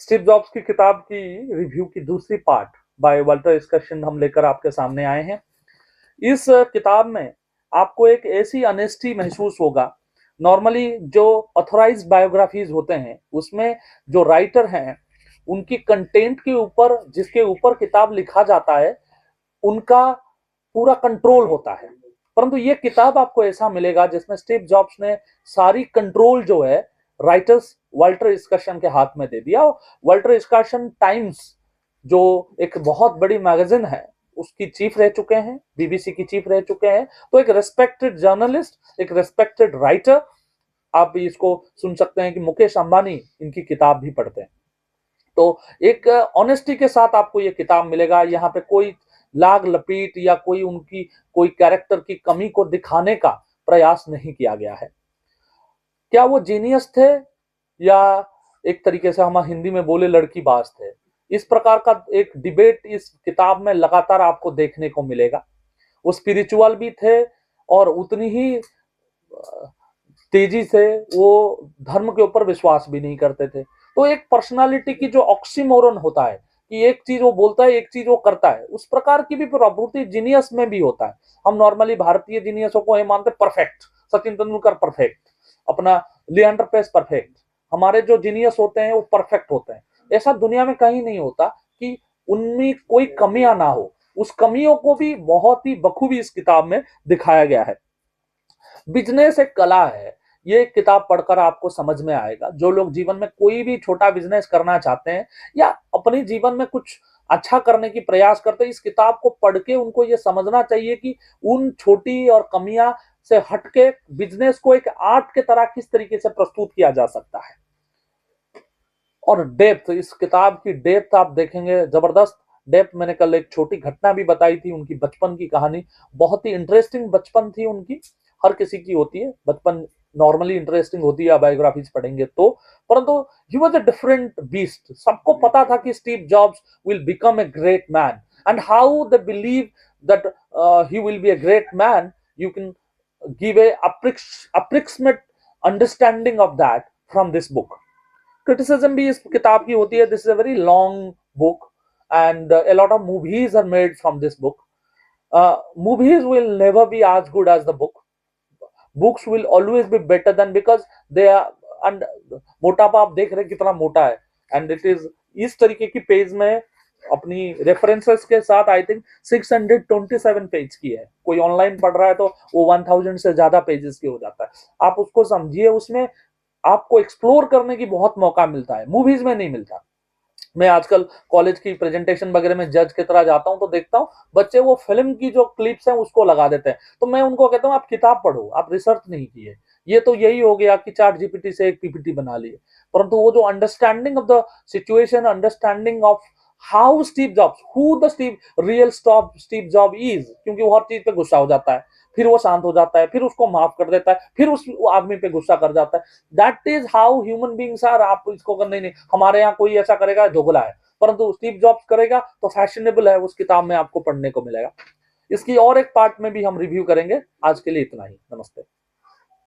Steve jobs की किताब की रिव्यू की दूसरी पार्ट बाय वाल्टर इसकर्शन हम लेकर आपके सामने आए हैं। इस किताब में आपको एक ऐसी ऑनेस्टी महसूस होगा। नॉर्मली जो ऑथराइज्ड बायोग्राफीज होते हैं उसमें जो राइटर हैं उनकी कंटेंट के ऊपर, जिसके ऊपर किताब लिखा जाता है, उनका पूरा कंट्रोल होता है। परंतु ये किताब आपको ऐसा मिलेगा जिसमें स्टीव जॉब्स ने सारी कंट्रोल जो है राइटर्स वाल्टर इसकर्शन के हाथ में दे दिया। वाल्टर इसकर्शन टाइम्स जो एक बहुत बड़ी मैगजीन है उसकी चीफ रह चुके हैं, बीबीसी की चीफ रह चुके हैं। तो एक रेस्पेक्टेड जर्नलिस्ट, एक रेस्पेक्टेड राइटर, आप इसको सुन सकते हैं कि मुकेश अंबानी इनकी किताब भी पढ़ते हैं। तो एक ऑनेस्टी के साथ आपको ये किताब मिलेगा। यहाँ पे कोई लाग लपीट या कोई उनकी कोई कैरेक्टर की कमी को दिखाने का प्रयास नहीं किया गया है। क्या वो जीनियस थे या एक तरीके से हम हिंदी में बोले लड़की बाज थे, इस प्रकार का एक डिबेट इस किताब में लगातार आपको देखने को मिलेगा। वो स्पिरिचुअल भी थे और उतनी ही तेजी से वो धर्म के ऊपर विश्वास भी नहीं करते थे। तो एक पर्सनालिटी की जो ऑक्सीमोरन होता है कि एक चीज वो बोलता है, एक चीज वो करता है, उस प्रकार की भी प्रवृत्ति जीनियस में भी होता है। हम नॉर्मली भारतीय जीनियसों को ये मानते परफेक्ट, सचिन तेंदुलकर परफेक्ट, अपना लिएंडर पेस परफेक्ट। हमारे जो जीनियस होते हैं वो परफेक्ट होते हैं। ऐसा दुनिया में कहीं नहीं होता कि उनमें कोई कमियां ना हो। उस कमियों को भी बहुत ही बखूबी इस किताब में दिखाया गया है। बिजनेस एक कला है, ये किताब पढ़कर आपको समझ में आएगा। जो लोग जीवन में कोई भी छोटा बिजनेस करना चाहते हैं या अपने जीवन में कुछ अच्छा करने की प्रयास करते हैं, इस किताब को पढ़ के उनको ये समझना चाहिए कि उन छोटी और कमियां से हटके बिजनेस को एक आर्ट के तरह किस तरीके से प्रस्तुत किया जा सकता है। और डेप्थ, इस किताब की डेप्थ आप देखेंगे, जबरदस्त डेप्थ। मैंने कल एक छोटी घटना भी बताई थी, उनकी बचपन की कहानी। बहुत ही इंटरेस्टिंग बचपन थी उनकी। हर किसी की होती है बचपन, नॉर्मली इंटरेस्टिंग होती है बायोग्राफीज पढ़ेंगे तो। परंतु he was a different beast. सबको पता था कि Steve jobs will become a great man, and how they believe that he will be a great man, you can give a approximate understanding of that from this book. Criticism भी इस किताब की होती है। This is a very long book and a lot of movies are made from this book. Movies will never be as good as the book. Books will always be better than, because they are, and मोटापा आप देख रहे हैं कितना मोटा है, and it is इस तरीके की पेज में अपनी रेफरेंसेस के साथ आई थिंक 627 पेज की है। कोई ऑनलाइन पढ़ रहा है तो वो 1000 से ज्यादा पेजेस की हो जाता है। आप उसको समझिए, उसमें आपको एक्सप्लोर करने की बहुत मौका मिलता है, मूवीज में नहीं मिलता। मैं आजकल कॉलेज की प्रेजेंटेशन वगैरह में जज की तरह जाता हूं तो देखता हूं बच्चे वो फिल्म की जो क्लिप्स हैं उसको लगा देते हैं। तो मैं उनको कहता हूं आप किताब पढ़ो, आप रिसर्च नहीं किए। ये तो यही हो गया कि चैट जीपीटी से एक पीपीटी बना लिए। परंतु वो जो understanding of the situation, understanding of how Steve jobs, who the Steve real Steve job is, क्योंकि वो हर चीज पे गुस्सा हो जाता है, फिर वो शांत हो जाता है, फिर उसको माफ कर देता है, फिर उस आदमी पे गुस्सा कर जाता है। That is how human beings are. आप इसको करने नहीं, हमारे यहाँ कोई ऐसा करेगा दोगला है, परंतु स्टीव जॉब्स करेगा तो फैशनेबल है, उस किताब में आपको पढ़ने को मिलेगा। इसकी और एक पार्ट में भी हम रिव्यू करेंगे। आज के लिए इतना ही, नमस्ते।